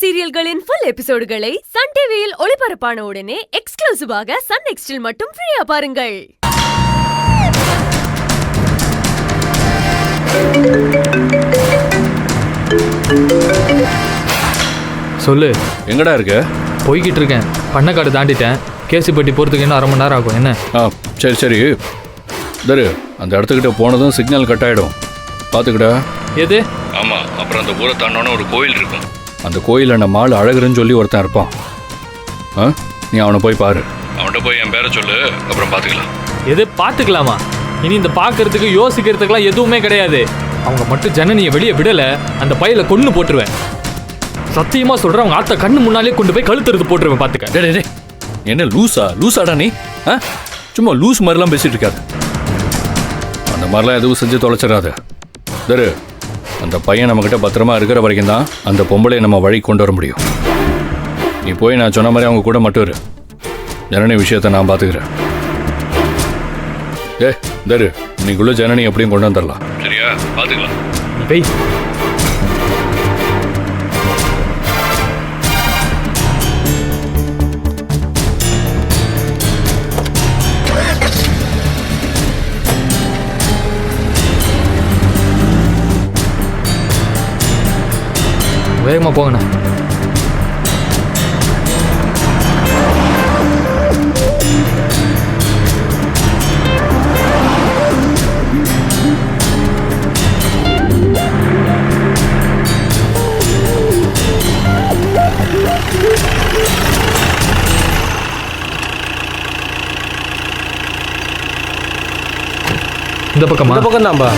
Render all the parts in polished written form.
சீரியல்களின் full எபிசோடுகளை Sun டிவியில் ஒளிபரப்பான உடனே எக்ஸ்க்ளூசிவாக சன் நெக்ஸ்டில் மட்டும் ஃப்ரீயா பாருங்கள். சொல்லு. எங்கடா இருக்க? போய்கிட்டு இருக்கேன். பண்ணக்காடு தாண்டிட்டேன். கேசிப்பட்டி போகிறதுக்கு இன்னும் 1/2 மணி நேரம் ஆகும். என்ன? சரி சரி தரு, அந்த இடத்துக்கிட்ட போனதும் சிக்னல் கட் ஆகிடும், பார்த்துக்கிட்டா. எது? ஆமாம், அப்புறம் அந்த ஊரை தாண்டோன்னு ஒரு கோயில் இருக்கும். அந்த கோயிலில் நம்ம ஆள் அழகுன்னு சொல்லி ஒருத்தன் இருப்பான். நீ அவனை போய் பாரு. அவன்கிட்ட போய் என் பேரை சொல்லு, அப்புறம் பார்த்துக்கலாம். எது பார்த்துக்கலாமா? இனி இந்த பார்க்கறதுக்கு யோசிக்கிறதுக்கெல்லாம் எதுவுமே கிடையாது. அவங்க மட்டும் ஜனனியை வெளியே விடலை, அந்த பையில கொன்று போட்டுருவேன். சத்தியமாக சொல்கிறேன், அவங்க ஆத்த கண்ணு முன்னாலே கொண்டு போய் கழுத்துறது போட்டுருவேன். பார்த்துக்க. டே, என்ன லூசாடா நீ? சும்மா லூஸ் மாதிரிலாம் பேசிட்டு இருக்காது. அந்த மாதிரிலாம் எதுவும் செஞ்சு தொலைச்சிடாது. தரு, அந்த பையன் நம்மக்கிட்ட பத்திரமா இருக்கிற வரைக்கும் தான் அந்த பொம்பளையை நம்ம வழி கொண்டு வர முடியும். நீ போய் நான் சொன்ன மாதிரி அவங்க கூட மட்டும் இரு. ஜனனி விஷயத்தை நான் பார்த்துக்கிறேன். தரு, இன்னைக்குள்ள ஜனனி எப்படியும் கொண்டு வந்துடலாம். சரியா? பார்த்துக்கலாம். போய் வேகமாக போங்கண்ணா. இந்த பக்கமா? இந்த பக்கம் தான்பா.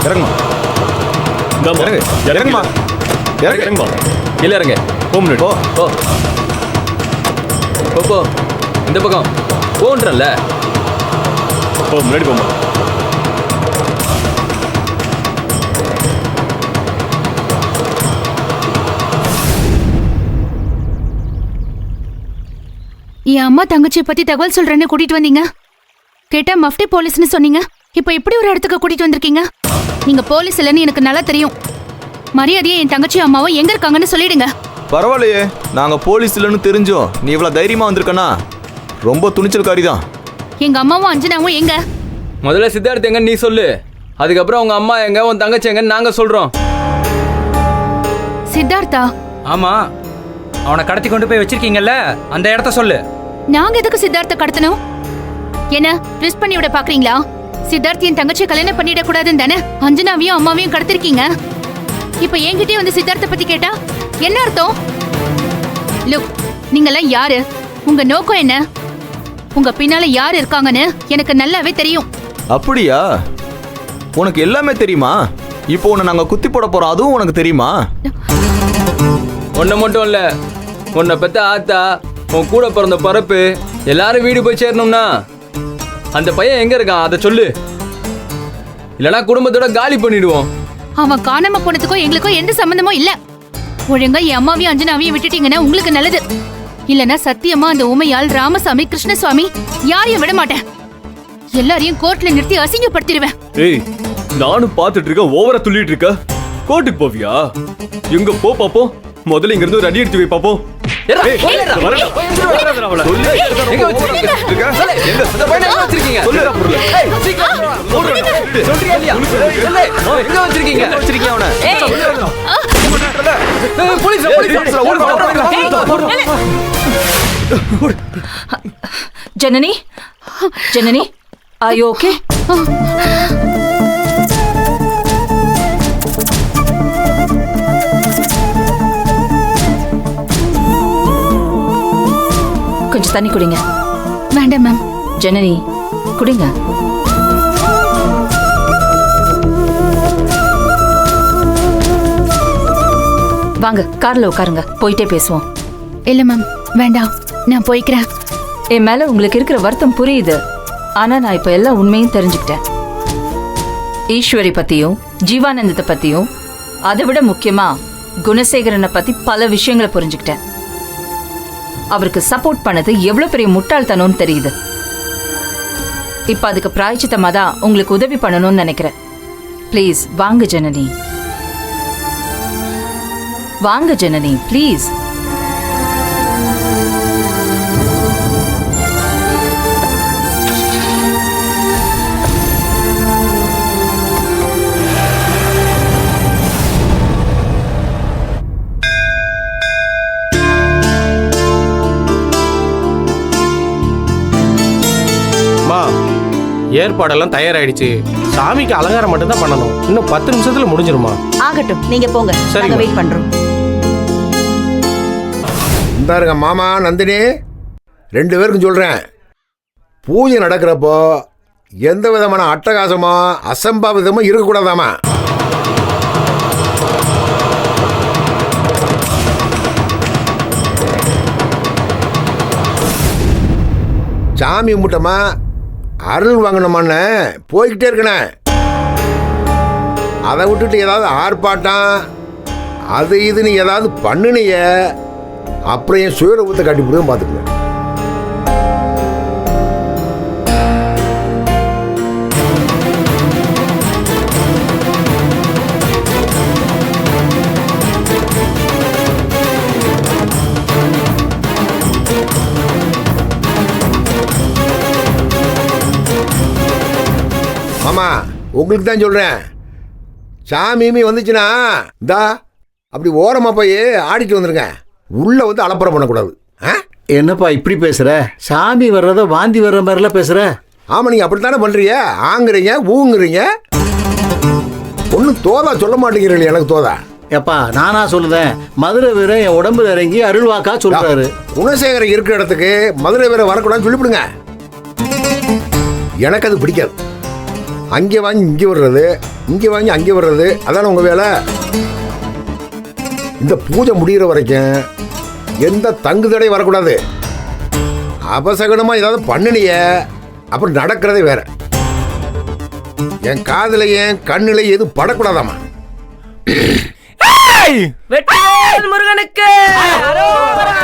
இறங்குமா, இறங்குமா, இறங்குமா, இல்லை இறங்க. போ முன்னாடி போ. போ இந்த பக்கம் போன்றல்ல. போ முன்னாடி போமா. என் அம்மா தங்கச்சியை பத்தி தகவல் சொல்றேன்னு கூட்டிட்டு வந்தீங்க. கேட்டா மஃப்டி போலீஸ்னு சொன்னீங்க. இப்ப இப்படி ஒரு இடத்துக்கு கூட்டிட்டு வந்திருக்கீங்க. நீங்க போலீஸ் இல்லைன்னு எனக்கு நல்லா தெரியும். மரியாதையை என் தங்கச்சி அம்மாவும் எங்க இருக்காங்கன்னு சொல்லிடுங்க. பரவாயில்லையே, நாங்க போலீஸ் இல்லைன்னு தெரிஞ்சோம் நீ இவ்வளவு தைரியமா வந்திருக்கனா? ரொம்ப துணிச்சல்காரி தான். எங்க அம்மாவும் அஞ்சனாவும் எங்க? முதல்ல சித்தார்த்த எங்க நீ சொல்லு, அதுக்கப்புறம் உங்க அம்மா எங்க, உன் தங்கச்சி எங்கன்னு நாங்க சொல்றோம். சித்தார்த்தா? ஆமா, அவனை கடத்தி கொண்டு போய் வச்சிருக்கீங்கல்ல, அந்த இடத்த சொல்லு. நாங்க எதுக்கு சித்தார்த்த கடத்தணும்? என்ன ட்விஸ்ட் பண்ணி விட பாக்குறீங்களா? சித்தார்த் என் தங்கச்சியை கல்யாணம் பண்ணிட கூடாதுன்னு தானே அஞ்சனாவையும் அம்மாவையும் கடத்திருக்கீங்க. இப்ப என்கிட்டே வந்து சித்தார்த்த பத்தி கேட்டா என்ன அர்த்தம்? லுக், நீங்கெல்லாம் யாரு? உங்க நோக்கம் என்ன? உங்க பின்னால யாரு இருக்காங்கன்னு எனக்கு நல்லாவே தெரியும். அப்படியா? உனக்கு எல்லாமே தெரியுமா? இப்போ உன்னை நாங்க குத்தி போட போறோம், அதுவும் உனக்கு தெரியுமா? உன்னை மட்டும் இல்ல, உன்னை பெத்த ஆத்தா, உன் கூட பிறந்த பரப்பு எல்லாரும் வீடு போய் சேரணும்னா அந்த பையன் எங்க இருக்கான் அதை சொல்லு, இல்லனா குடும்பத்தோட காலி பண்ணிடுவோம். அவன் காணாம போனதுக்கும் எங்களுக்கும் எந்த சம்பந்தமும் இல்ல. ஒழுங்கா என் அம்மாவையும் அஞ்சனாவையும் விட்டுட்டீங்கன்னா உங்களுக்கு நல்லது. இல்லனா சத்தியமா அந்த உமையால் ராமசாமி, கிருஷ்ணசுவாமி யாரையும் விட மாட்டேன். எல்லாரையும் கோர்ட்ல நிறுத்தி அசிங்கப்படுத்திடுவேன். ஏய், நானும் பார்த்துட்டு இருக்க, ஓவரா துள்ளிட்டு இருக்க. கோர்ட்டுக்கு போவியா? எங்க போ பாப்போம். முதல்ல இங்க இருந்து ஒரு அடி எடுத்து வை பாப்போம். Janani, Janani, are you okay? கொஞ்சம் தண்ணி குடிங்க. வேண்டாம் மேம். ஜனனி, குடிங்க. வாங்க, கார்ல உட்காருங்க, போயிட்டே பேசுவோம். இல்ல மேம், வேண்டாம், நான் போய்க்கிறேன். என் மேல உங்களுக்கு இருக்கிற வருத்தம் புரியுது. ஆனா நான் இப்ப எல்லா உண்மையும் தெரிஞ்சுக்கிட்டேன். ஈஸ்வரி பத்தியும் ஜீவானந்தத்தை பத்தியும் அதை விட முக்கியமா குணசேகரனை பத்தி பல விஷயங்களை புரிஞ்சுக்கிட்டேன். அவருக்கு சப்போர்ட் பண்ணது எவ்வளவு பெரிய முட்டாள்தனம்னு தெரியுது. இப்ப அதுக்கு பிராயச்சித்தமா தான் உங்களுக்கு உதவி பண்ணணும்னு நினைக்கிறேன். ப்ளீஸ் வாங்க ஜனனி, வாங்க ஜனனி, ப்ளீஸ். ஏற்பாடெல்லாம் தயாராயிடுச்சு. சாமிக்கு அலங்காரம் மட்டும் தான் பண்ணணும். இன்னும் 10 நிமிஷத்துல முடிஞ்சிருமா? ஆகட்டும், நீங்க போங்க. சரி, வெயிட் பண்றோம். இந்தாருங்க மாமா நந்தினி, 2 பேருக்கும் சொல்றேன், பூஜை நடக்கிறப்போ எந்த விதமான அட்டகாசமோ அசம்பாவிதமோ இருக்கக்கூடாதாமா. சாமி கும்பிட்டமா அருள் வாங்கணுமான்னு போய்கிட்டே இருக்கணே. அதை விட்டுட்டு ஏதாவது ஆர்ப்பாட்டம் அது இதுன்னு ஏதாவது பண்ணுனிய, அப்புறம் என் சுயரூபத்தை கட்டிவிடுவோம் பார்த்துக்கங்க. ஆமா, உங்களுக்கு தான் சொல்றேன், சாமியுமே வந்துச்சுன்னா இந்தா அப்படி ஓரமா போய் ஆடிட்டு வந்துருங்க. உள்ள வந்து அலப்பறம் பண்ணக்கூடாது. என்னப்பா இப்படி பேசுற? சாமி வர்றத வாந்தி வர்ற மாதிரிலாம் பேசுற. ஆமா, நீங்க அப்படித்தானே பண்றீங்க. ஆங்குறீங்க, ஊங்குறீங்க, ஒன்னும் தோதா சொல்ல மாட்டேங்கிறீங்க. எனக்கு தோதா எப்பா நானா சொல்லுதேன்? மதுரை வீரன் என் உடம்புல இறங்கி அருள்வாக்கா சொல்றாரு. குணசேகரன் இருக்கிற இடத்துக்கு மதுரை வீரன் வரக்கூடாதுன்னு சொல்லிவிடுங்க. எனக்கு அது பிடிக்காது. அங்கே வாங்கி இங்கே வர்றது, இங்கே வாங்கி அங்கே வர்றது, அதான உங்கள் வேலை. இந்த பூஜை முடிகிற வரைக்கும் எந்த தங்கு தடை வரக்கூடாது. அபசகனமாக ஏதாவது பண்ணினிய அப்புறம் நடக்கிறதே வேற. என் காதுலையும் கண்ணுலையும் எதுவும் படக்கூடாதாமா. முருகனுக்கு அரோகரா.